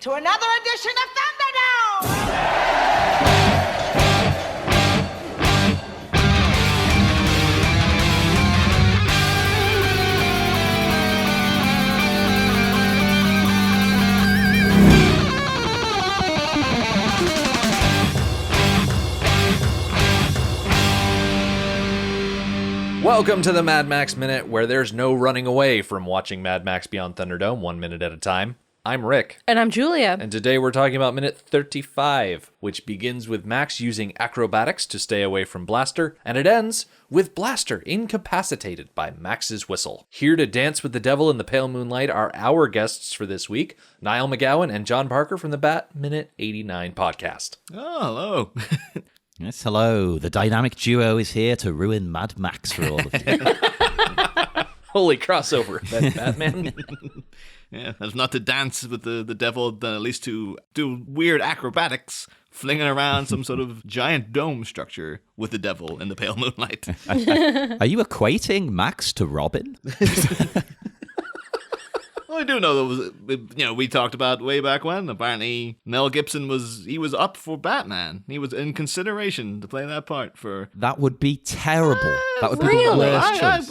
to another edition of Thunderdome! Welcome to the Mad Max Minute, where there's no running away from watching Mad Max Beyond Thunderdome 1 minute at a time. I'm Rick. And I'm Julia. And today we're talking about minute 35, which begins with Max using acrobatics to stay away from Blaster, and it ends with Blaster incapacitated by Max's whistle. Here to dance with the devil in the pale moonlight are our guests for this week, Niall McGowan and John Parker from the Bat Minute 89 podcast. Oh, hello. Yes, hello. The dynamic duo is here to ruin Mad Max for all of you. Holy crossover, Batman. Yeah, if not to dance with the devil, then at least to do weird acrobatics, flinging around some sort of giant dome structure with the devil in the pale moonlight. Are you equating Max to Robin? Well, I do know that we talked about way back when. Apparently, Mel Gibson was up for Batman. He was in consideration to play that part for. That would be terrible. That would be really? the worst choice.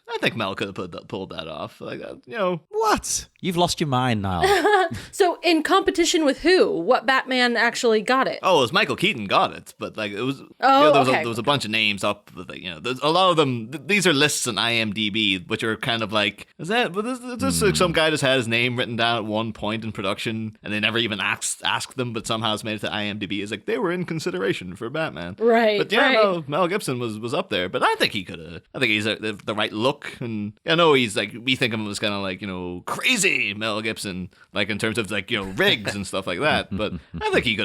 I think Mel could have pulled that off. Like that, What? You've lost your mind now. So, in competition with who? What Batman actually got it? Oh, it was Michael Keaton got it, but like it was. Oh, there was a bunch of names up. But, there's a lot of them. These are lists on IMDb, which are kind of like, is that? But this like some guy just had his name written down at one point in production, and they never even asked them, but somehow it's made it to IMDb. It's like they were in consideration for Batman, Right. But yeah, no, Mel Gibson was up there, but I think he could have. I think he's the right look, and I know he's like we think of him as kind of like crazy Mel Gibson, like in terms of like rigs and stuff like that. But I think he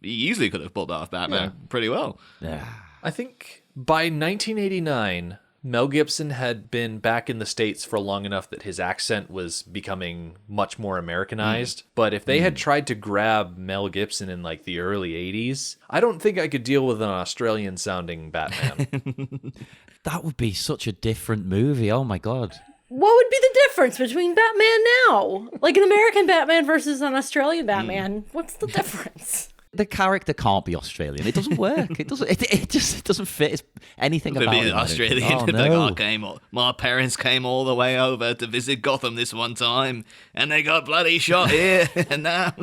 easily could have pulled off Batman pretty well. Yeah. I think by 1989, Mel Gibson had been back in the States for long enough that his accent was becoming much more Americanized. But if they had tried to grab Mel Gibson in like the early 80s, I don't think I could deal with an Australian-sounding Batman. That would be such a different movie. Oh, my God. What would be the difference between Batman now? Like an American Batman versus an Australian Batman? What's the difference? The character can't be Australian. It doesn't work. It doesn't. It just doesn't fit anything about it. Australian. Oh, no. My parents came all the way over to visit Gotham this one time, and they got bloody shot here and now.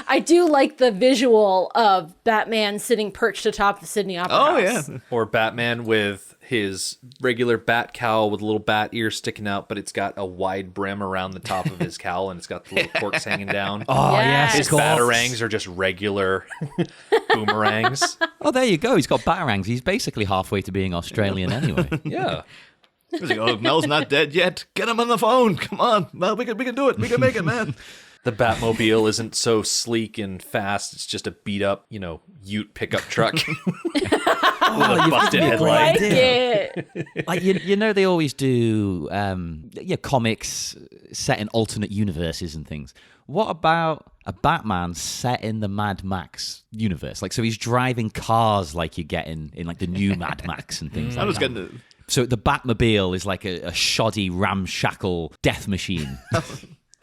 I do like the visual of Batman sitting perched atop the Sydney Opera House. Yeah. Or Batman with his regular bat cowl with a little bat ear sticking out, but it's got a wide brim around the top of his cowl, and it's got the little corks hanging down. Oh, yes. His batarangs are just regular boomerangs. Oh, there you go. He's got batarangs. He's basically halfway to being Australian anyway. Yeah. He's like, oh, Mel's not dead yet. Get him on the phone. Come on, Mel. We can do it. We can make it, man. The Batmobile isn't so sleek and fast. It's just a beat-up, ute pickup truck with a busted headlight. Like it. Like they always do comics set in alternate universes and things. What about a Batman set in the Mad Max universe? Like, so he's driving cars like you get in like the new Mad Max and things like that. So the Batmobile is like a shoddy, ramshackle death machine.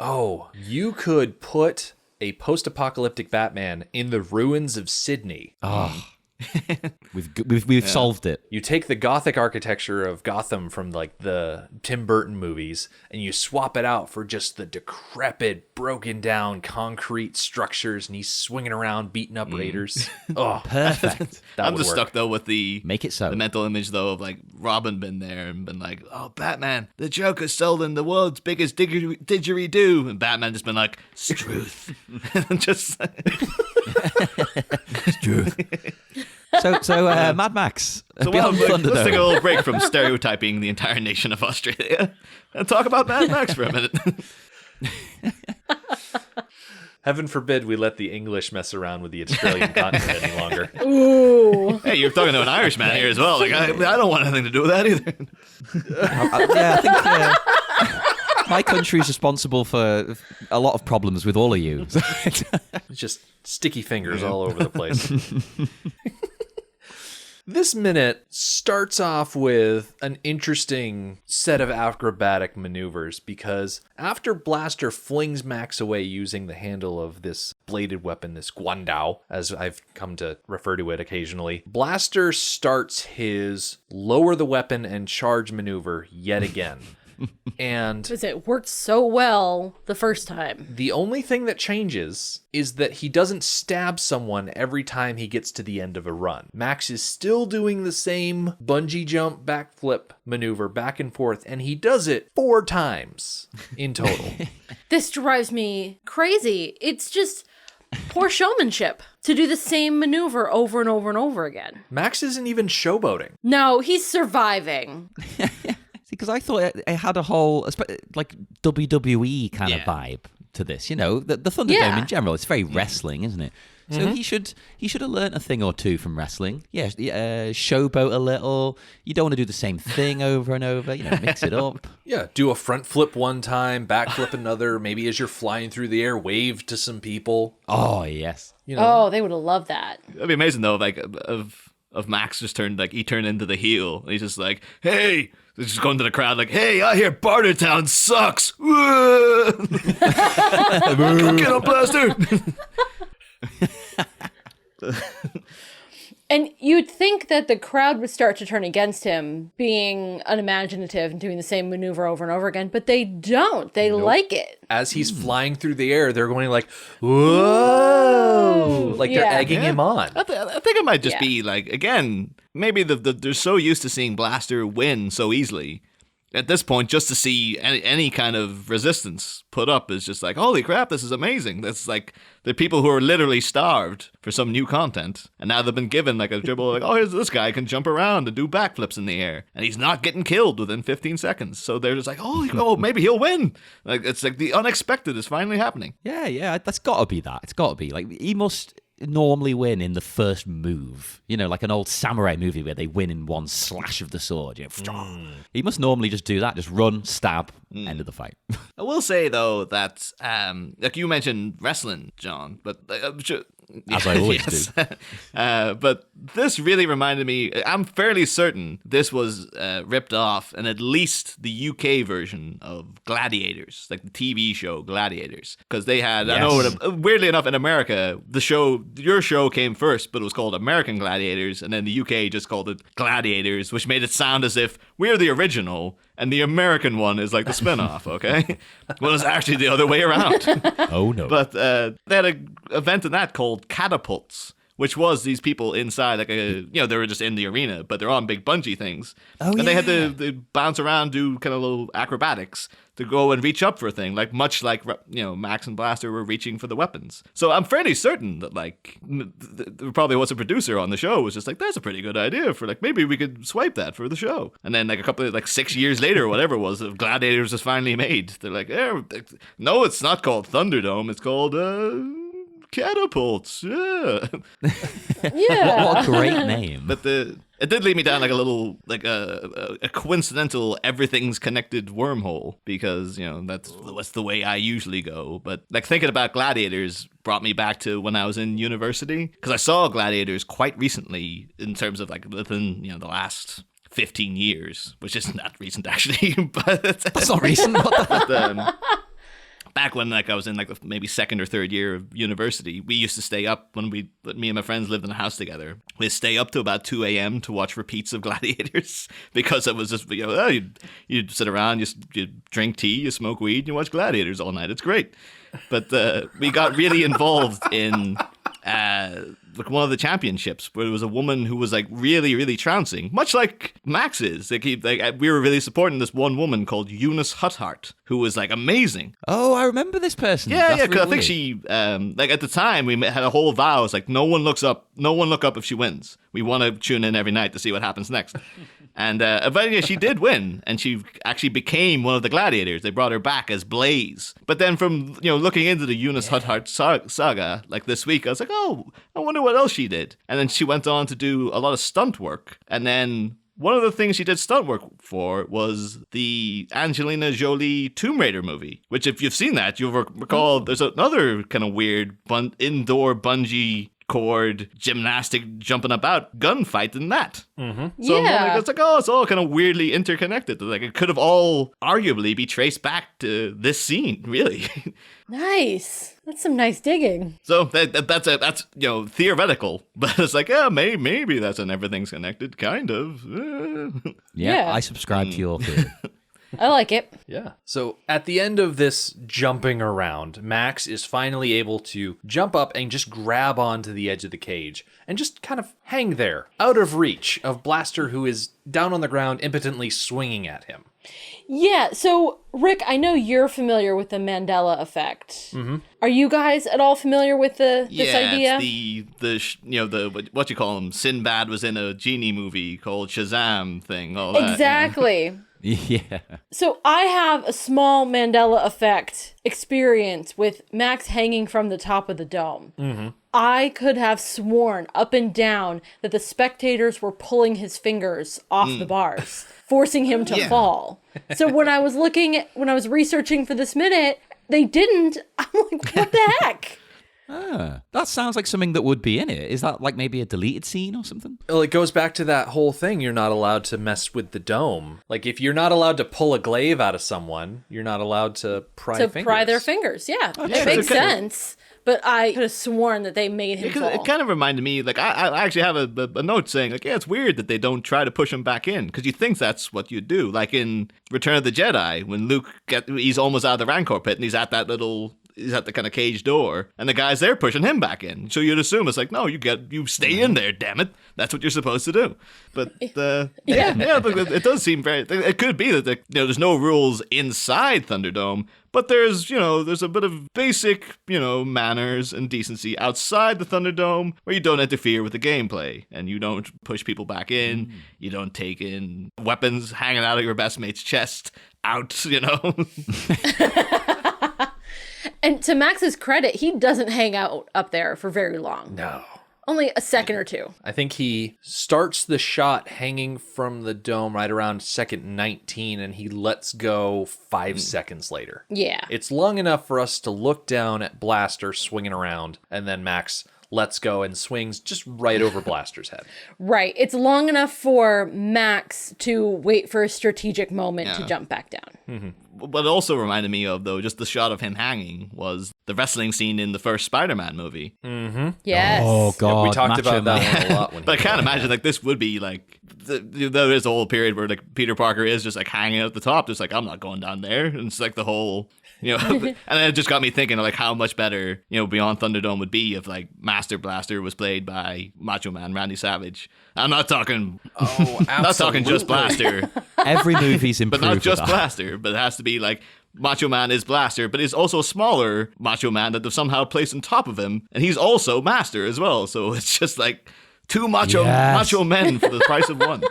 Oh, you could put a post-apocalyptic Batman in the ruins of Sydney. Oh. We've solved it. You take the Gothic architecture of Gotham from like the Tim Burton movies, and you swap it out for just the decrepit, broken down concrete structures, and he's swinging around beating up raiders. Oh, perfect. I'm just stuck though with the mental image though of like Robin been there and been like, oh, Batman, the Joker's stolen the world's biggest didgeridoo, and Batman just been like, Struth, just Struth. So Mad Max. So let's take a little break from stereotyping the entire nation of Australia and talk about Mad Max for a minute. Heaven forbid we let the English mess around with the Australian continent any longer. Ooh. Hey, you're talking to an Irishman here as well. Like, I don't want anything to do with that either. I think my country's responsible for a lot of problems with all of you. Just sticky fingers all over the place. This minute starts off with an interesting set of acrobatic maneuvers because after Blaster flings Max away using the handle of this bladed weapon, this guandao, as I've come to refer to it occasionally, Blaster starts his lower the weapon and charge maneuver yet again. And Because it worked so well the first time. the only thing that changes is that he doesn't stab someone every time he gets to the end of a run. Max is still doing the same bungee jump backflip maneuver back and forth, and he does it 4 times in total. This drives me crazy. It's just poor showmanship to do the same maneuver over and over and over again. Max isn't even showboating. No, he's surviving. Because I thought it had a whole, like, WWE kind of Yeah. vibe to this. You know, the Thunderdome Yeah. in general, it's very wrestling, isn't it? So he should have learnt a thing or two from wrestling. Yeah, showboat a little. You don't want to do the same thing over and over. You know, mix it up. Yeah, do a front flip one time, back flip another. Maybe as you're flying through the air, wave to some people. Oh yes. You know, Oh, they would have loved that. That'd be amazing though, like of Max just turned into the heel. And he's just like, hey, he's just going to the crowd like, hey, I hear Bartertown sucks. Go get him, Blaster. And you'd think that the crowd would start to turn against him, being unimaginative and doing the same maneuver over and over again, but they don't. They like it. as he's flying through the air, they're going like, whoa! Like they're Yeah. egging him on. I think it might just Yeah. be like, again, maybe they're so used to seeing Blaster win so easily. At this point, just to see any kind of resistance put up is just like, holy crap, this is amazing. That's like the people who are literally starved for some new content. And now they've been given like a dribble, like, oh, here's this guy can jump around and do backflips in the air. And he's not getting killed within 15 seconds. So they're just like, oh, maybe he'll win. Like, it's like the unexpected is finally happening. Yeah, that's got to be that. It's got to be. Like, he must normally win in the first move. You know, like an old samurai movie where they win in one slash of the sword. You know, He must normally just do that. Just run, stab, end of the fight. I will say, though, that, like you mentioned wrestling, John, but I'm sure... As I always do. But this really reminded me, I'm fairly certain this was ripped off in at least the UK version of Gladiators, like the TV show Gladiators. Because they had, I know, weirdly enough, in America, your show came first, but it was called American Gladiators, and then the UK just called it Gladiators, which made it sound as if we're the original, and the American one is like the spinoff, okay? Well, it's actually the other way around. Oh, no. But they had an event in that called Catapults, which was these people inside, like they were just in the arena, but they're on big bungee things. Oh, and they had yeah. to bounce around, do kind of little acrobatics to go and reach up for a thing, much like Max and Blaster were reaching for the weapons. So I'm fairly certain that there probably was a producer on the show who was just like, that's a pretty good idea for maybe we could swipe that for the show. And then a couple of 6 years later or whatever it was, Gladiators was finally made. They're like, no, it's not called Thunderdome, it's called Catapults. Yeah. Yeah. What a great name. But it did lead me down a little a coincidental everything's connected wormhole, because that's the way I usually go. But thinking about Gladiators brought me back to when I was in university, because I saw Gladiators quite recently in terms of within the last 15 years, which isn't that recent actually, but That's not recent. What the back when I was in maybe second or third year of university, we used to stay up when me and my friends lived in a house together. We'd stay up to about 2 a.m. to watch repeats of Gladiators, because it was just you'd sit around, you drink tea, you smoke weed, you watch Gladiators all night. It's great. But we got really involved in one of the championships where there was a woman who was really, really trouncing, much like Max is. We were really supporting this one woman called Eunice Huthart, who was amazing. Oh, I remember this person. Yeah, That's because I think really she at the time we had a whole vow. It's no one look up if she wins. We want to tune in every night to see what happens next. And eventually she did win, and she actually became one of the gladiators. They brought her back as Blaze. But then from looking into the Eunice Huthart saga this week, I was like, oh, I wonder what else she did. And then she went on to do a lot of stunt work. And then one of the things she did stunt work for was the Angelina Jolie Tomb Raider movie, which if you've seen that, you'll recall there's another kind of weird indoor bungee hardcore gymnastic jumping about gunfight than that. Yeah. So it's like, oh, it's all kind of weirdly interconnected. Like it could have all arguably be traced back to this scene, really. Nice. That's some nice digging. So that's theoretical, but it's like, yeah, maybe that's an everything's connected kind of. Yeah. I subscribe to your theory. I like it. Yeah. So at the end of this jumping around, Max is finally able to jump up and just grab onto the edge of the cage and just kind of hang there, out of reach of Blaster, who is down on the ground, impotently swinging at him. Yeah, so Rick, I know you're familiar with the Mandela effect. Mm-hmm. Are you guys at all familiar with this idea? It's the what you call him? Sinbad was in a genie movie called Shazam thing. All that, exactly. Yeah. So I have a small Mandela effect experience with Max hanging from the top of the dome. Mm-hmm. I could have sworn up and down that the spectators were pulling his fingers off the bars, forcing him to fall. So when I was researching for this minute, they didn't. I'm like, what the heck? That sounds like something that would be in it. Is that like maybe a deleted scene or something? Well, it goes back to that whole thing. You're not allowed to mess with the dome. Like, if you're not allowed to pull a glaive out of someone, you're not allowed to pry fingers. Pry their fingers, yeah. It makes sense. But I could have sworn that they made him fall. It kind of reminded me, like, I actually have a note saying, like, yeah, it's weird that they don't try to push him back in, because you think that's what you do. Like in Return of the Jedi, when Luke, he's almost out of the Rancor pit, and he's at the kind of cage door, and the guys there pushing him back in. So you'd assume it's like, no, you stay in there, damn it. That's what you're supposed to do. But but it does seem very. It could be that there's no rules inside Thunderdome, but there's a bit of basic manners and decency outside the Thunderdome where you don't interfere with the gameplay and you don't push people back in. You don't take in weapons hanging out of your best mate's chest out. And to Max's credit, he doesn't hang out up there for very long. No. Only a second or two. I think he starts the shot hanging from the dome right around second 19, and he lets go 5 seconds later. Yeah. It's long enough for us to look down at Blaster swinging around, and then Max lets go and swings just right over Blaster's head. Right. It's long enough for Max to wait for a strategic moment to jump back down. Mm-hmm. What it also reminded me of, though, just the shot of him hanging, was the wrestling scene in the first Spider-Man movie. Mm-hmm. Yes. Oh, God. We talked about that one a lot. But I can't imagine, like, this would be, like, there is a whole period where, like, Peter Parker is just, like, hanging at the top, just like, I'm not going down there. And it's, like, the whole... and it just got me thinking of like how much better, Beyond Thunderdome would be if like Master Blaster was played by Macho Man Randy Savage. I'm not talking not talking just Blaster. Every movie's improved. But not just with that. Blaster, but it has to be like Macho Man is Blaster, but he's also a smaller Macho Man that they've somehow placed on top of him, and he's also Master as well. So it's just like two macho men for the price of one.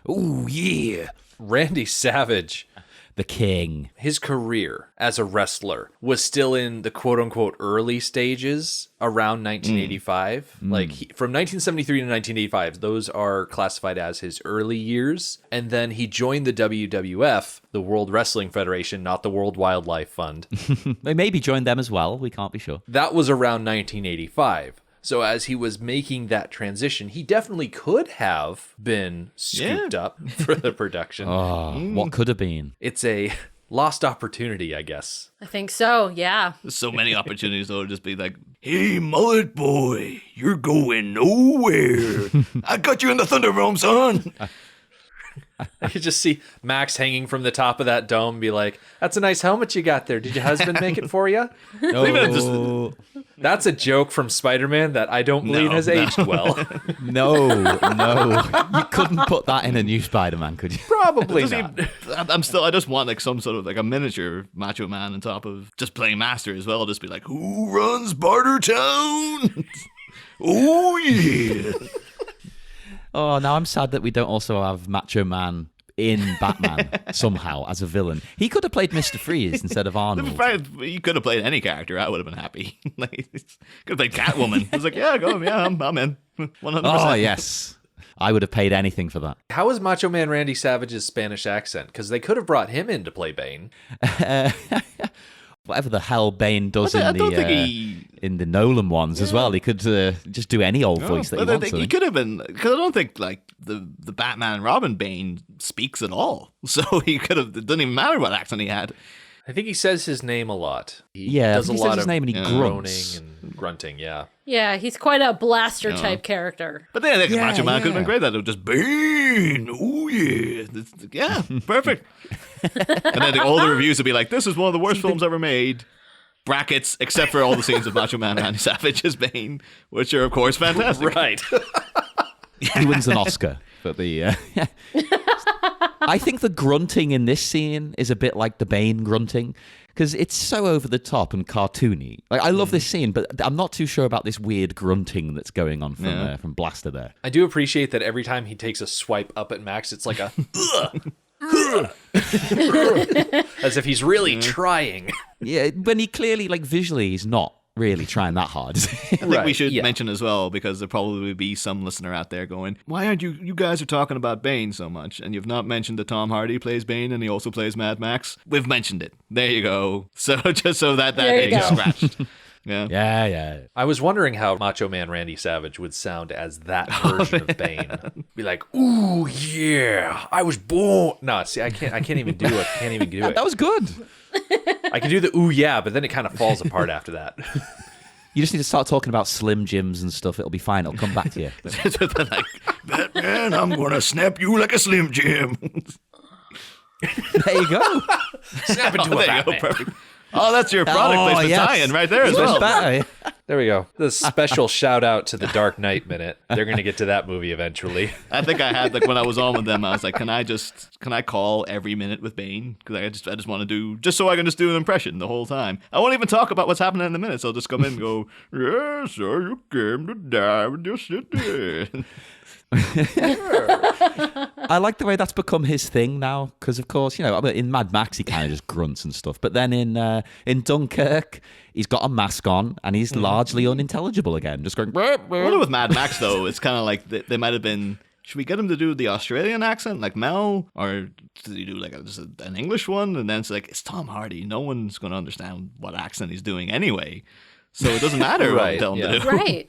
Ooh, yeah. Randy Savage, the king. His career as a wrestler was still in the quote-unquote early stages around 1985. Like from 1973 to 1985, those are classified as his early years. And then he joined the WWF, the World Wrestling Federation, not the World Wildlife Fund. They maybe joined them as well. We can't be sure. That was around 1985. So as he was making that transition, he definitely could have been scooped up for the production. What could have been? It's a lost opportunity, I guess. I think so, yeah. There's so many opportunities though to just be like, hey, mullet boy, you're going nowhere. I got you in the Thunderdome, son. I could just see Max hanging from the top of that dome and be like, that's a nice helmet you got there. Did your husband make it for you? No. That's a joke from Spider-Man that I don't believe has aged well. No. You couldn't put that in a new Spider-Man, could you? Probably not. I just want like some sort of like a miniature Macho Man on top of just playing Master as well. Just be like, who runs Bartertown? Oh, yeah. Oh, now I'm sad that we don't also have Macho Man in Batman somehow as a villain. He could have played Mr. Freeze instead of Arnold. You could have played any character. I would have been happy. Like, could have played Catwoman. I was like, yeah, go. Yeah, I'm in. 100%. Oh, yes. I would have paid anything for that. How is Macho Man Randy Savage's Spanish accent? Because they could have brought him in to play Bane. Whatever the hell Bane does I in don't the think he. in the Nolan ones as well. He could just do any old voice that he wants. He could have been, because I don't think like the Batman and Robin Bane speaks at all, so he could have. It doesn't even matter what accent he had. I think he says his name a lot. He Yeah, does he a says lot his of name and he groaning grunts. and grunting, yeah. Yeah, he's quite a blaster type character. But then I think Yeah, Macho Man could have yeah. been great. That it was just Bane. Oh yeah, yeah, perfect. And then all the reviews would be like, "This is one of the worst films ever made." Brackets, except for all the scenes of Macho Man and Randy Savage as Bane, which are of course fantastic. Right. He wins an Oscar for the. I think the grunting in this scene is a bit like the Bane grunting because it's so over the top and cartoony. Like I love this scene, but I'm not too sure about this weird grunting that's going on from Blaster there. I do appreciate that every time he takes a swipe up at Max, it's like a as if he's really trying. Yeah, when he clearly, like visually, he's not really trying that hard. I think we should mention as well, because there probably will be some listener out there going, "Why aren't you guys are talking about Bane so much, and you've not mentioned that Tom Hardy plays Bane and he also plays Mad Max?" We've mentioned it. There you go. So just so that There you egg is go. scratched. Yeah. Yeah. I was wondering how Macho Man Randy Savage would sound as that version of Bane. Be like, "Ooh, yeah, I was born." No, see, I can't even do it. Can't even do it. That was good. I can do the ooh yeah, but then it kind of falls apart after that. You just need to start talking about Slim Jims and stuff. It'll be fine. It'll come back to you. Like, "Batman, I'm gonna snap you like a Slim Jim." There you go. Snap into a There you go, Batman. perfect. Oh, that's your product placement yes. tie-in right there as Even well. better. There we go. The special shout out to the Dark Knight Minute. They're going to get to that movie eventually. I think I had, like, when I was on with them, I was like, can I call every minute with Bane? Because I just want to do, just so I can just do an impression the whole time. I won't even talk about what's happening in the minutes. I'll just come in and go, "Yes, sir, you came to die with your city." I like the way that's become his thing now, because of course, you know, in Mad Max he kind of just grunts and stuff, but then in Dunkirk he's got a mask on and he's largely unintelligible again, just going. I wonder with Mad Max though, it's kind of like they might have been. Should we get him to do the Australian accent like Mel, or did he do like just an English one? And then it's like, it's Tom Hardy. No one's going to understand what accent he's doing anyway, so it doesn't matter what I tell him to do. Right.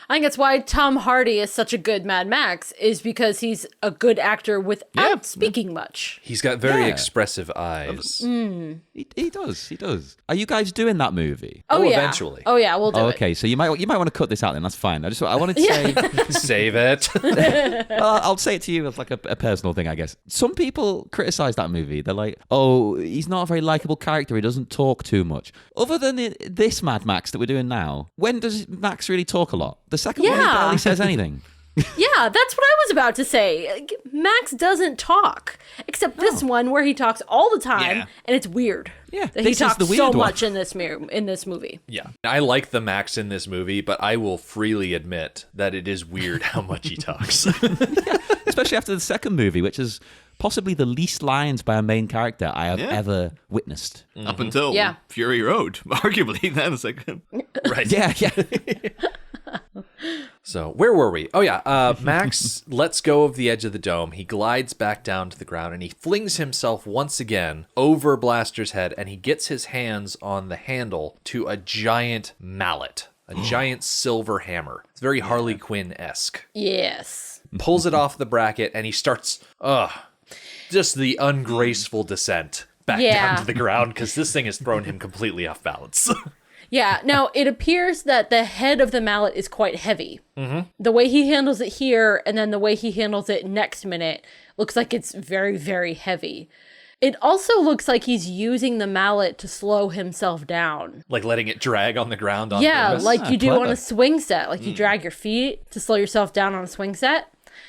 I think that's why Tom Hardy is such a good Mad Max, is because he's a good actor without speaking much. He's got very Yeah. expressive eyes. He does. Are you guys doing that movie? Oh, yeah. eventually. Oh, yeah, we'll do Oh, it. okay. So you might want to cut this out then. That's fine. I wanted to say. Save it. Well, I'll say it to you as like a personal thing, I guess. Some people criticize that movie. They're like, "Oh, he's not a very likable character. He doesn't talk too much." Other than this Mad Max that we're doing now, when does Max really talk a lot? The second one, he Yeah. barely says anything. Yeah, that's what I was about to say. Max doesn't talk, except this one where he talks all the time, Yeah. and it's weird. Yeah, that he this is talks the weird so one. much in this movie. Yeah. I like the Max in this movie, but I will freely admit that it is weird how much he talks. Especially after the second movie, which is possibly the least lines by a main character I have ever witnessed. Up until Fury Road, arguably. Then it's like, Right. Yeah. So where were we? Oh yeah, Max lets go of the edge of the dome. He glides back down to the ground and he flings himself once again over Blaster's head, and he gets his hands on the handle to a giant mallet, a giant silver hammer. It's very Harley Quinn-esque. Yes. Pulls it off the bracket and he starts, just the ungraceful descent back down to the ground, because this thing has thrown him completely off balance. Yeah, now it appears that the head of the mallet is quite heavy. The way he handles it here and then the way he handles it next minute looks like it's very, very heavy. It also looks like he's using the mallet to slow himself down. Like letting it drag on the ground on Yeah, purpose. like you do on clever. a swing set. Like you drag your feet to slow yourself down on a swing set.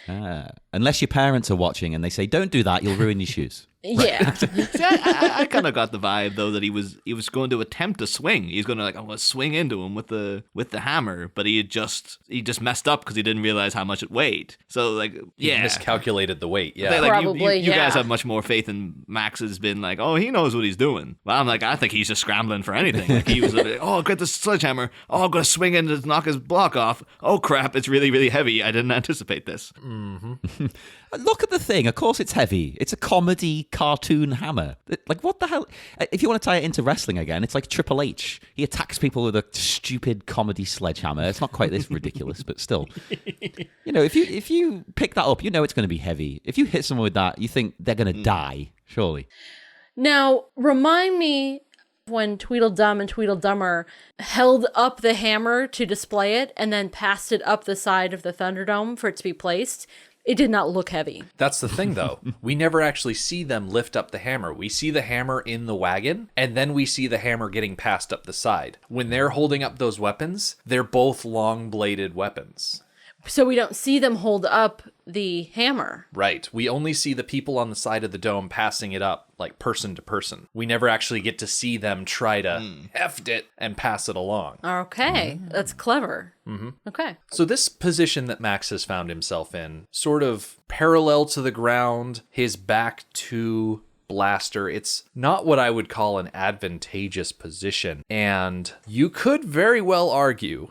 Unless your parents are watching and they say, "Don't do that, you'll ruin your shoes." Yeah. see, I kind of got the vibe though that he was going to attempt to swing. He's going to I'm going to swing into him with the hammer, but he just messed up because he didn't realize how much it weighed. So like, He miscalculated the weight. Yeah. Like, Probably, you guys yeah. have much more faith in Max has been like, oh, he knows what he's doing. Well, I'm like, I think he's just scrambling for anything. Like he was like, oh, get the sledgehammer. Oh, I'm going to swing in to knock his block off. Oh, crap, it's really, really heavy. I didn't anticipate this. Look at the thing. Of course it's heavy. It's a comedy cartoon hammer. Like, what the hell? If you want to tie it into wrestling again, it's like Triple H. He attacks people with a stupid comedy sledgehammer. It's not quite this ridiculous, but still. If you pick that up, it's going to be heavy. If you hit someone with that, you think they're going to die, surely. Now, remind me when Tweedledum and Tweedledummer held up the hammer to display it and then passed it up the side of the Thunderdome for it to be placed. It did not look heavy. That's the thing, though. We never actually see them lift up the hammer. We see the hammer in the wagon, and then we see the hammer getting passed up the side. When they're holding up those weapons, they're both long-bladed weapons. So we don't see them hold up the hammer. Right. We only see the people on the side of the dome passing it up, like person to person. We never actually get to see them try to heft it and pass it along. Okay. That's clever. Mm-hmm. Okay. So this position that Max has found himself in, sort of parallel to the ground, his back to Blaster, it's not what I would call an advantageous position. And you could very well argue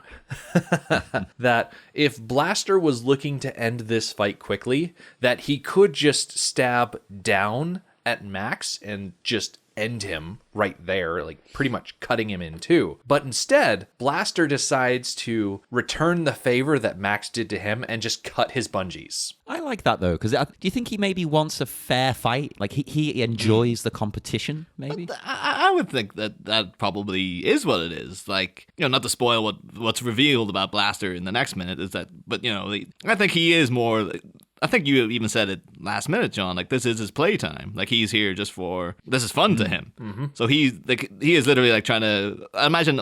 that if Blaster was looking to end this fight quickly, that he could just stab down at Max and just end him right there, like pretty much cutting him in two. But instead, Blaster decides to return the favor that Max did to him and just cut his bungees. I like that, though, because do you think he maybe wants a fair fight? Like, he enjoys the competition, maybe? I would think that probably is what it is. Like, not to spoil what's revealed about Blaster in the next minute, is that, but, I think he is more... I think you even said it last minute, John. Like, this is his playtime. Like, he's here just for... This is fun to him. Mm-hmm. So he is literally, like, trying to... I imagine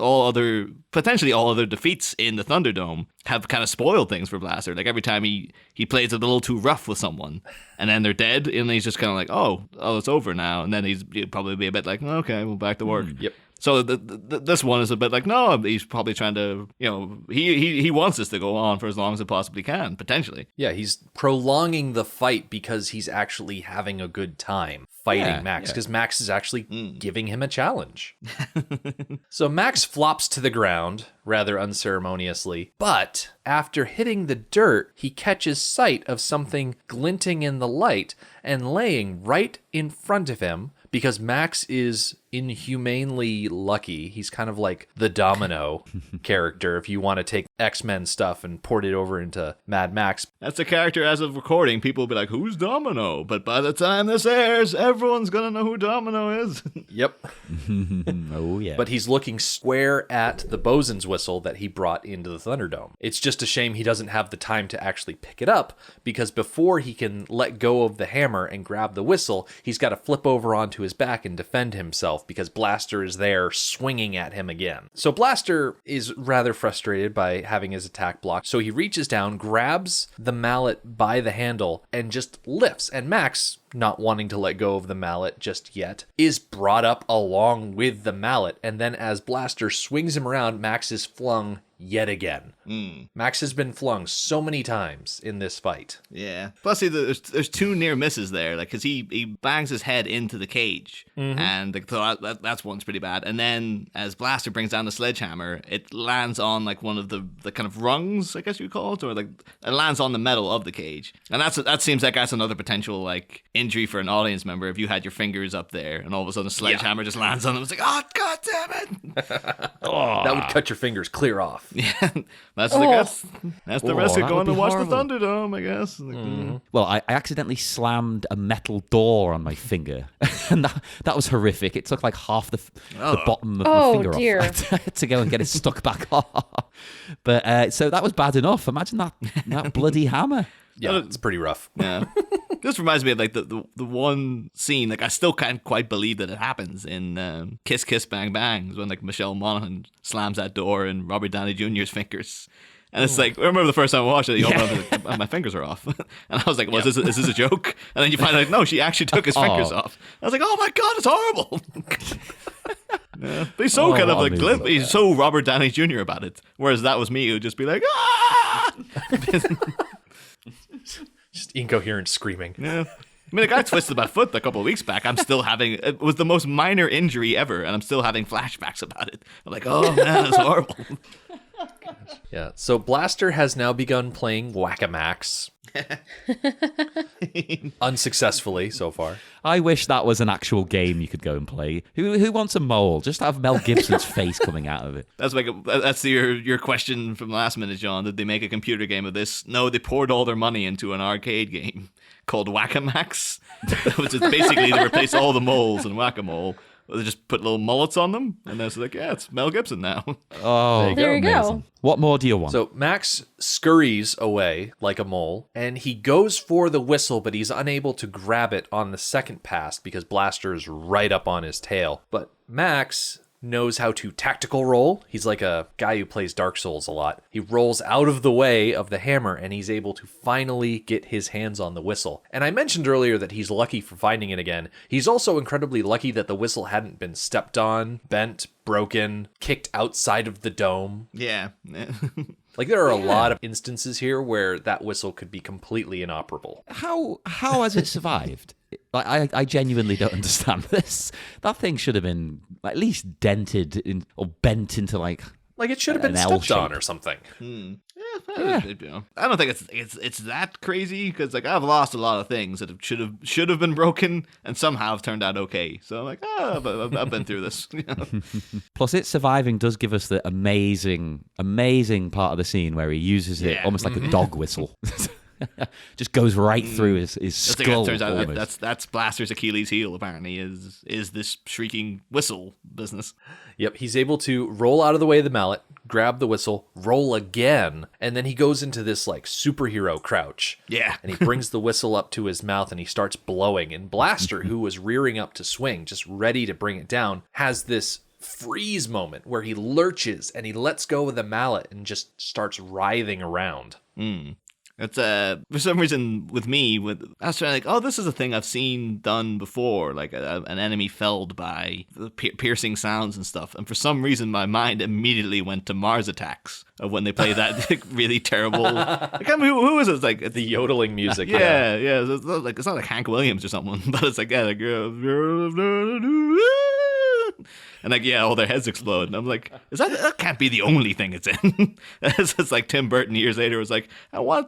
potentially all other defeats in the Thunderdome have kind of spoiled things for Blaster. Like, every time he plays it a little too rough with someone, and then they're dead, and he's just kind of like, oh, it's over now. And then he'll probably be a bit like, okay, well, back to work. Yep. So this one is a bit like, no, he's probably trying to, he wants this to go on for as long as it possibly can, potentially. Yeah, he's prolonging the fight because he's actually having a good time fighting Max, because Max is actually giving him a challenge. So Max flops to the ground rather unceremoniously, but after hitting the dirt, he catches sight of something glinting in the light and laying right in front of him. Because Max is inhumanely lucky. He's kind of like the Domino character, if you want to take X-Men stuff and port it over into Mad Max. That's the character as of recording. People will be like, who's Domino? But by the time this airs, everyone's going to know who Domino is. Yep. Oh, yeah. But he's looking square at the bosun's whistle that he brought into the Thunderdome. It's just a shame he doesn't have the time to actually pick it up, because before he can let go of the hammer and grab the whistle, he's got to flip over onto his back and defend himself because Blaster is there swinging at him again. So Blaster is rather frustrated by having his attack blocked, so he reaches down, grabs the mallet by the handle, and just lifts. And Max, not wanting to let go of the mallet just yet, is brought up along with the mallet, and then as Blaster swings him around, Max is flung yet again. Max has been flung so many times in this fight. Yeah. Plus, there's two near misses there, like, because he bangs his head into the cage, and so that's one's pretty bad. And then as Blaster brings down the sledgehammer, it lands on like one of the kind of rungs, I guess you call it, or like it lands on the metal of the cage, and that seems like that's another potential like injury for an audience member if you had your fingers up there and all of a sudden a sledgehammer just lands on them. It's like, oh, god damn it! That would cut your fingers clear off. Yeah, that's the risk of going to watch the Thunderdome, I guess. Well, I accidentally slammed a metal door on my finger, and that was horrific. It took like half the bottom of my finger dear. off. I had to go and get it stuck back on. But so that was bad enough. Imagine that bloody hammer. Yeah, it's pretty rough. Yeah. This reminds me of like the one scene, like I still can't quite believe that it happens in Kiss Kiss Bang Bang, when like Michelle Monaghan slams that door in Robert Downey Jr.'s fingers. And it's like, I remember the first time I watched it, like, my fingers are off. And I was like, is this a joke? And then you find out, no, she actually took his fingers off. I was like, oh my God, it's horrible. Yeah. But he's so kind of like glib. He's so Robert Downey Jr. about it. Whereas that was me, who would just be like, ah! Just incoherent screaming. Yeah. I mean, a guy twisted my foot a couple of weeks back. It was the most minor injury ever, and I'm still having flashbacks about it. I'm like, oh man, it's horrible. Yeah. So Blaster has now begun playing Whack-A-Max. Unsuccessfully so far. I wish that was an actual game you could go and play. Who wants a mole? Just have Mel Gibson's face coming out of it. That's your question from last minute, John. Did they make a computer game of this? No, they poured all their money into an arcade game called Whack-A-Max, which is basically to replace all the moles in Whack-A-Mole. They just put little mullets on them, and it's like, yeah, it's Mel Gibson now. Oh, There you go. amazing. What more do you want? So Max scurries away like a mole, and he goes for the whistle, but he's unable to grab it on the second pass because Blaster is right up on his tail. But Max knows how to tactical roll. He's like a guy who plays Dark Souls a lot. He rolls out of the way of the hammer, and he's able to finally get his hands on the whistle. And I mentioned earlier that he's lucky for finding it again. He's also incredibly lucky that the whistle hadn't been stepped on, bent, broken, kicked outside of the dome. Yeah. Like, there are a lot of instances here where that whistle could be completely inoperable. How has it survived? I genuinely don't understand this. That thing should have been at least dented or bent into like Like, it should have been an L stepped on shape. or something. Yeah. I don't think it's that crazy because like I've lost a lot of things that should have been broken and somehow have turned out okay. So I'm like, I've been through this. You know? Plus, it surviving does give us the amazing part of the scene where he uses it almost like a dog whistle. Just goes right through his skull. It turns out almost. that's Blaster's Achilles heel. Apparently, is this shrieking whistle business. Yep, he's able to roll out of the way of the mallet, grab the whistle, roll again, and then he goes into this like superhero crouch. Yeah. And he brings the whistle up to his mouth and he starts blowing. And Blaster, who was rearing up to swing, just ready to bring it down, has this freeze moment where he lurches and he lets go of the mallet and just starts writhing around. It's for some reason with me, I was trying like, this is a thing I've seen done before, like an enemy felled by the piercing sounds and stuff. And for some reason, my mind immediately went to Mars Attacks of when they play that really terrible. I can't remember who is it? It's like The yodeling music. yeah. It's not like Hank Williams or something, but it's like and like all their heads explode, and I'm like, that can't be the only thing it's in. It's like Tim Burton years later was like, how am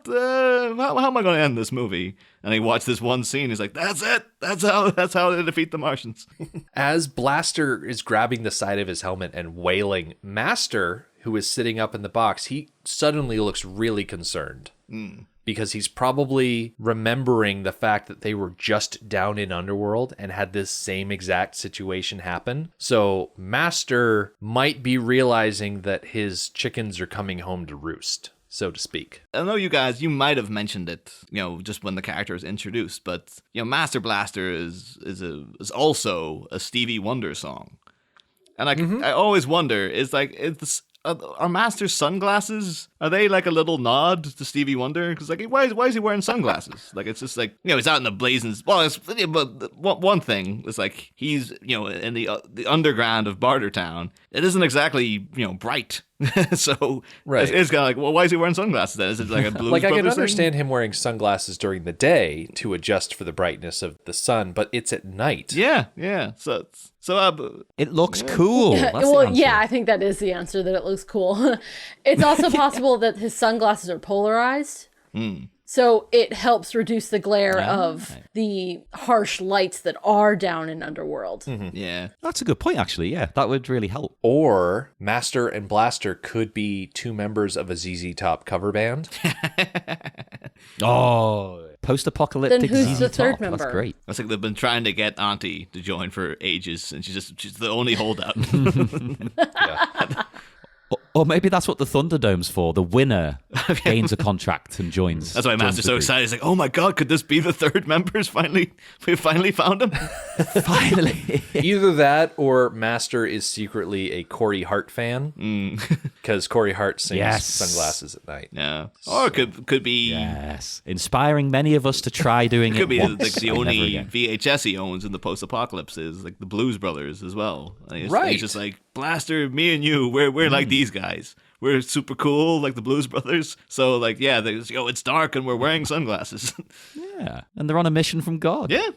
I going to end this movie? And he watched this one scene. He's like, that's it. That's how they defeat the Martians. As Blaster is grabbing the side of his helmet and wailing, Master, who is sitting up in the box, he suddenly looks really concerned. Because he's probably remembering the fact that they were just down in Underworld and had this same exact situation happen. So Master might be realizing that his chickens are coming home to roost, so to speak. I know you might have mentioned it, just when the character is introduced, but Master Blaster is also a Stevie Wonder song. And I always wonder, are Master's sunglasses, are they like a little nod to Stevie Wonder? Because like, why is he wearing sunglasses? Like, it's just like, he's out in the blazing. Well, but one thing is like he's in the underground of Bartertown. It isn't exactly bright. So right. It's kind of like, well, why is he wearing sunglasses then? Is it like a Blues Like, I can Brothers thing? understand him wearing sunglasses during the day to adjust for the brightness of the sun, but it's at night. Yeah. So It looks cool. That's the Well, answer. yeah, I think that is the answer, that it looks cool. It's also possible that his sunglasses are polarized. So it helps reduce the glare of the harsh lights that are down in Underworld. yeah. That's a good point, actually. Yeah, that would really help. Or Master and Blaster could be two members of a ZZ Top cover band. Oh, post-apocalyptic Then who's ZZ the third Top. That's member? great. It's like they've been trying to get Auntie to join for ages, and she's the only holdout. Or maybe that's what the Thunderdome's for. The winner gains a contract and joins. That's why joins Master's the so group. excited. He's like, "Oh my god, could this be the third members? Finally, we finally found him." Finally. Either that or Master is secretly a Corey Hart fan. Because Corey Hart sings Yes. Sunglasses at Night. Yeah. Or it could be. Yes. Inspiring many of us to try doing It it could be once like the and never only again. VHS he owns in the post-apocalypse is like the Blues Brothers as well. And he's Right. just like, Blaster, me and you, we're like these guys. We're super cool, like the Blues Brothers. So like, yeah, it's dark and we're wearing sunglasses. Yeah. And they're on a mission from God. Yeah.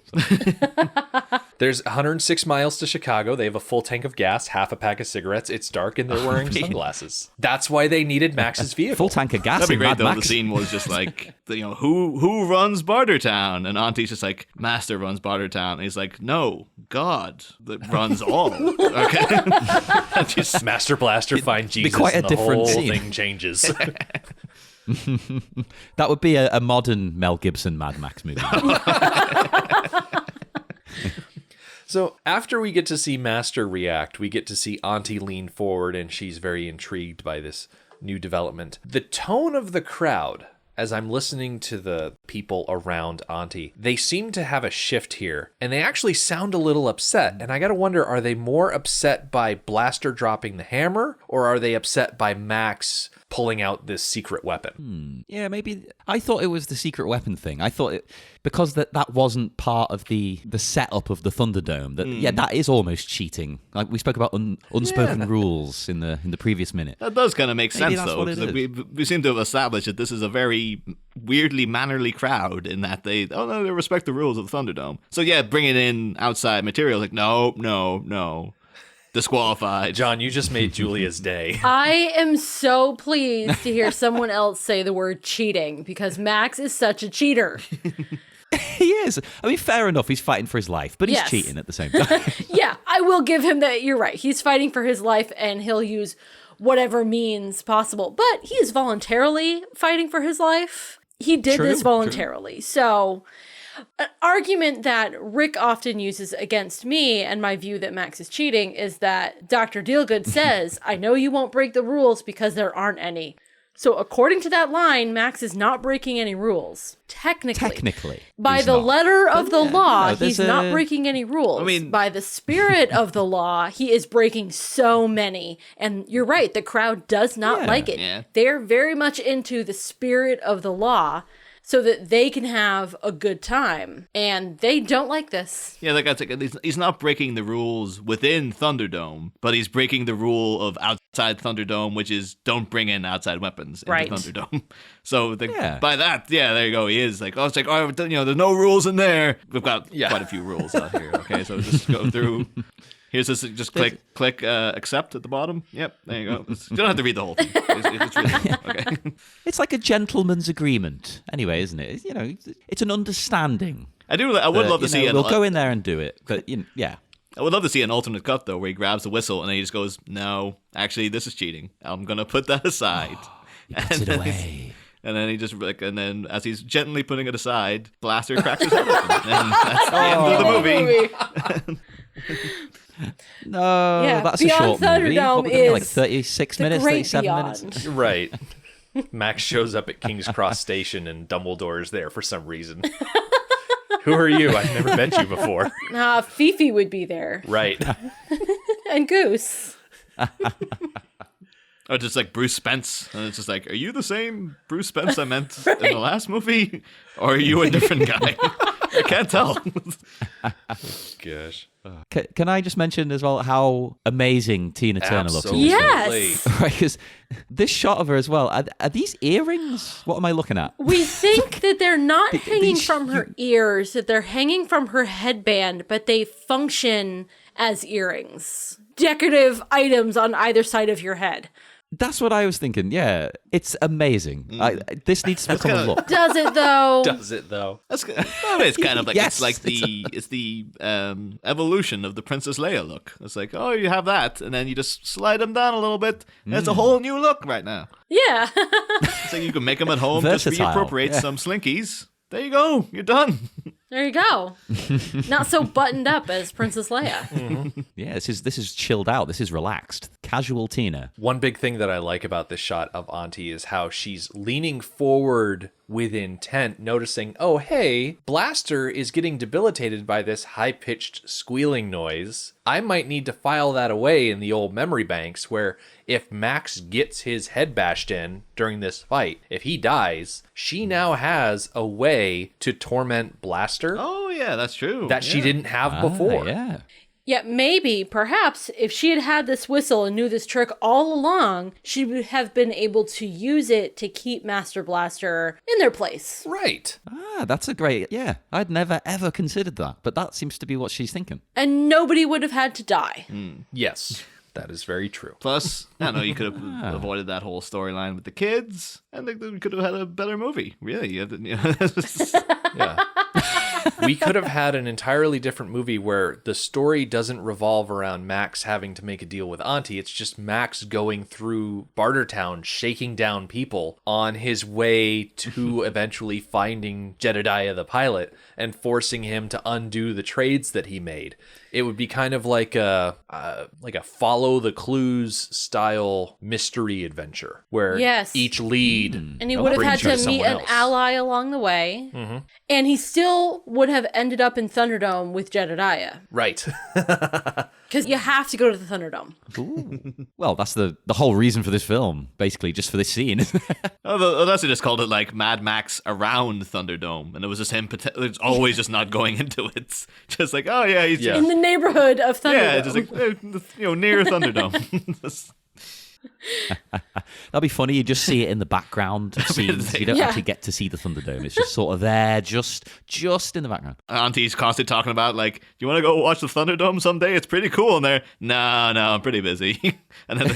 There's 106 miles to Chicago. They have a full tank of gas, half a pack of cigarettes. It's dark and they're wearing sunglasses. That's why they needed Max's vehicle. Full tank of gas. That'd be in great Mad though. Max. The scene was just like, who runs Bartertown? And Auntie's just like, Master runs Bartertown. And he's like, no, God that runs all. Okay. Just Master Blaster find Jesus quite a and the different whole scene. thing changes. That would be a modern Mel Gibson Mad Max movie. So after we get to see Master react, we get to see Auntie lean forward, and she's very intrigued by this new development. The tone of the crowd, as I'm listening to the people around Auntie, they seem to have a shift here, and they actually sound a little upset. And I gotta wonder, are they more upset by Blaster dropping the hammer, or are they upset by Max pulling out this secret weapon? Yeah, maybe. I thought it was the secret weapon thing. I thought it because that wasn't part of the setup of the Thunderdome. That is almost cheating. Like we spoke about unspoken rules in the previous minute. That does kind of make Maybe sense, that's though. what it 'Cause is. we seem to have established that this is a very weirdly mannerly crowd in that they respect the rules of the Thunderdome. So yeah, bringing in outside material, like no. Disqualified. John, you just made Julia's day. I am so pleased to hear someone else say the word cheating because Max is such a cheater. He is. I mean, fair enough. He's fighting for his life, but he's Yes. cheating at the same time. Yeah, I will give him that. You're right. He's fighting for his life and he'll use whatever means possible. But he is voluntarily fighting for his life. He did this voluntarily. So, an argument that Rick often uses against me and my view that Max is cheating is that Dr. Dealgood says, I know you won't break the rules because there aren't any. So according to that line, Max is not breaking any rules. Technically. By he's the not. letter of the law, no, he's there's not breaking any rules. I mean- by the spirit of the law, he is breaking so many. And you're right, the crowd does not like it. Yeah. They're very much into the spirit of the law so that they can have a good time. And they don't like this. Yeah, like that's like he's not breaking the rules within Thunderdome, but he's breaking the rule of outside Thunderdome, which is don't bring in outside weapons into Right. Thunderdome. So Yeah. by that, there you go. He is like, it's like, there's no rules in there. We've got quite a few rules out here. Okay, so just go through. Here's this. Just click accept at the bottom. Yep, there you go. You don't have to read the whole thing. It's really, okay. It's like a gentleman's agreement, anyway, isn't it? It's an understanding. I would love to see We'll go in there and do it, but yeah. I would love to see an alternate cut though, where he grabs the whistle and then he just goes, "No, actually, this is cheating. I'm gonna put that aside." Puts it away. And then he just and then as he's gently putting it aside, Blaster cracks his head open. And that's the end of the movie. No, Yeah, that's a Beyond short movie. Thunderdome What, we're doing, like is 36 the minutes, great 37 beyond. minutes. Right. Max shows up at King's Cross Station and Dumbledore's there for some reason. Who are you? I've never met you before. Fifi would be there. Right. And Goose. Or just like Bruce Spence, and it's just like, are you the same Bruce Spence I meant in the last movie, or are you a different guy? I can't tell. Gosh. Can I just mention as well how amazing Tina Turner looks? Absolutely. Yes. Right, because this shot of her as well, are these earrings? What am I looking at? We think that they're not hanging these- from her ears, that they're hanging from her headband, but they function as earrings. Decorative items on either side of your head. That's what I was thinking. Yeah, it's amazing. This needs to become a look. Does it though? Does it though? It's kind of like Yes. it's the evolution of the Princess Leia look. It's like, oh, you have that, and then you just slide them down a little bit. And it's a whole new look right now. Yeah. It's like you can make them at home, just Versatile, reappropriate yeah. some slinkies. There you go, you're done. There you go. Not so buttoned up as Princess Leia. Yeah, this is chilled out. This is relaxed. Casual Tina. One big thing that I like about this shot of Auntie is how she's leaning forward with intent, noticing, oh, hey, Blaster is getting debilitated by this high-pitched squealing noise. I might need to file that away in the old memory banks where if Max gets his head bashed in during this fight, if he dies, she now has a way to torment Blaster Oh yeah, that's true. that she didn't have before. Yeah. Yet maybe, perhaps, if she had had this whistle and knew this trick all along, she would have been able to use it to keep Master Blaster in their place. Right. That's a great... Yeah, I'd never, ever considered that. But that seems to be what she's thinking. And nobody would have had to die. Yes, that is very true. Plus, I don't know, you could have avoided that whole storyline with the kids, and we could have had a better movie. Really, Yeah. We could have had an entirely different movie where the story doesn't revolve around Max having to make a deal with Auntie. It's just Max going through Bartertown, shaking down people on his way to eventually finding Jedediah the pilot and forcing him to undo the trades that he made. It would be kind of like a follow the clues style mystery adventure where each lead and he would have had brings you to meet an else. ally along the way. And he still would have ended up in Thunderdome with Jedediah. Right. Because you have to go to the Thunderdome. Ooh. Well, that's the whole reason for this film, basically, just for this scene. Unless they just called it like Mad Max around Thunderdome, and it was just him. It's always just not going into it. Just like, oh yeah, he's In the neighborhood of Thunderdome. yeah, just like near Thunderdome. That'd be funny. You just see it in the background of scenes. You don't actually get to see the Thunderdome. It's just sort of there, just in the background. Auntie's constantly talking about like, do you want to go watch the Thunderdome someday? It's pretty cool in there. No, I'm pretty busy. And then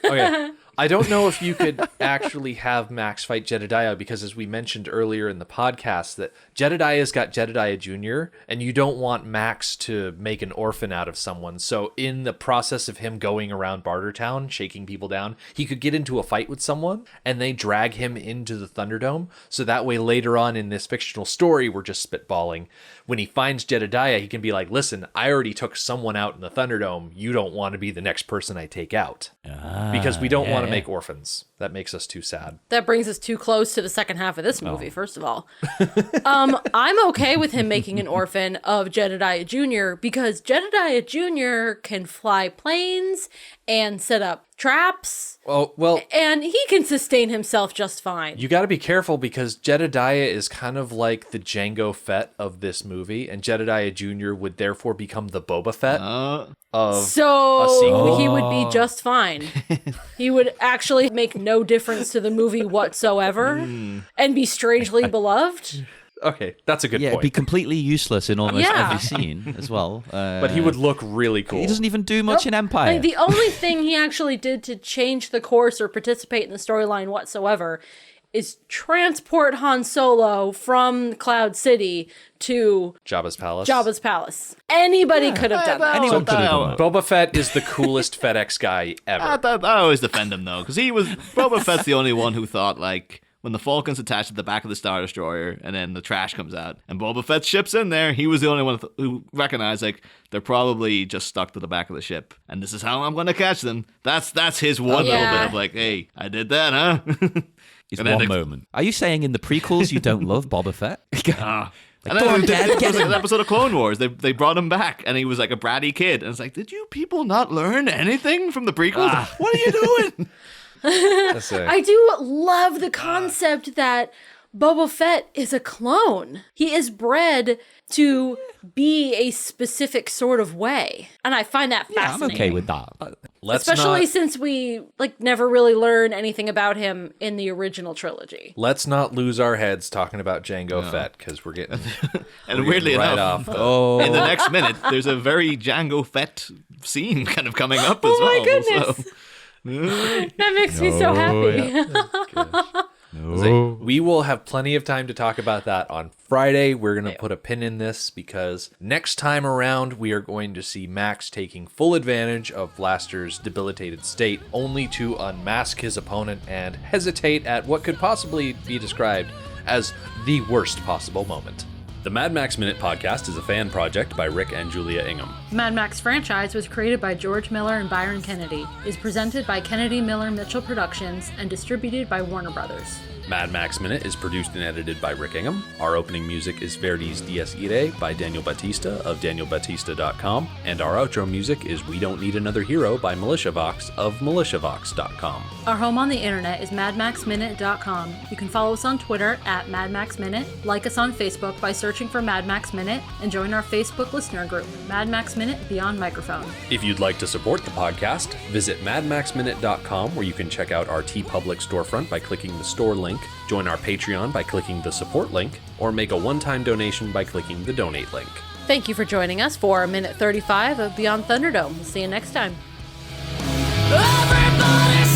Okay. I don't know if you could actually have Max fight Jedediah because, as we mentioned earlier in the podcast, that Jedediah's got Jedediah Jr., and you don't want Max to make an orphan out of someone. So in the process of him going around Bartertown, shaking people down, he could get into a fight with someone, and they drag him into the Thunderdome. So that way later on in this fictional story, we're just spitballing. When he finds Jedediah, he can be like, listen, I already took someone out in the Thunderdome. You don't want to be the next person I take out. Because we don't want to make orphans. That makes us too sad. That brings us too close to the second half of this movie, first of all. I'm okay with him making an orphan of Jedediah Jr. because Jedediah Jr. can fly planes and set up traps. Oh, well, and he can sustain himself just fine. you got to be careful because Jedediah is kind of like the Jango Fett of this movie, and Jedediah Jr. would therefore become the Boba Fett of a So sequel. he would be just fine. He would actually make no difference to the movie whatsoever and be strangely beloved. Okay, that's a good Yeah, point. it'd be completely useless in almost Yeah. every scene as well. But he would look really cool. He doesn't even do much in Empire. Like, the only thing he actually did to change the course or participate in the storyline whatsoever is transport Han Solo from Cloud City to Jabba's palace. Jabba's palace. Anybody could have done that. Anyone could have done that. Boba Fett is the coolest FedEx guy ever. I always defend him though, because Boba Fett's the only one who thought like, when the Falcon's attached at the back of the Star Destroyer and then the trash comes out and Boba Fett's ship's in there, he was the only one who recognized like they're probably just stuck to the back of the ship and this is how I'm going to catch them. That's his one little bit of like, hey, I did that, huh? It's one moment. Are you saying in the prequels you don't love Boba Fett? And Go on, then Dad, there get was him. an episode of Clone Wars. They brought him back, and he was like a bratty kid. And it's like, did you people not learn anything from the prequels? What are you doing? I do love the concept that Boba Fett is a clone. He is bred to be a specific sort of way. And I find that Yeah, I'm fascinating. okay with that. Especially since we never really learn anything about him in the original trilogy. Let's not lose our heads talking about Jango Fett because we're getting And weirdly right enough, off. in the next minute, there's a very Jango Fett scene kind of coming up as Oh my well. goodness. That makes me so happy. We will have plenty of time to talk about that on Friday. We're going to put a pin in this because next time around, we are going to see Max taking full advantage of Blaster's debilitated state, only to unmask his opponent and hesitate at what could possibly be described as the worst possible moment. The Mad Max Minute podcast is a fan project by Rick and Julia Ingham. Mad Max franchise was created by George Miller and Byron Kennedy, is presented by Kennedy Miller Mitchell Productions, and distributed by Warner Brothers. Mad Max Minute is produced and edited by Rick Ingham. Our opening music is Verdi's Dies Irae by Daniel Batista of danielbatista.com. And our outro music is We Don't Need Another Hero by MilitiaVox of militiavox.com. Our home on the internet is madmaxminute.com. You can follow us on Twitter at madmaxminute, like us on Facebook by searching for Mad Max Minute, and join our Facebook listener group, Mad Max Minute Beyond Microphone. If you'd like to support the podcast, visit madmaxminute.com, where you can check out our TeePublic storefront by clicking the store link, join our Patreon by clicking the support link, or make a one-time donation by clicking the donate link. Thank you for joining us for minute 35 of Beyond Thunderdome. We'll see you next time. Everybody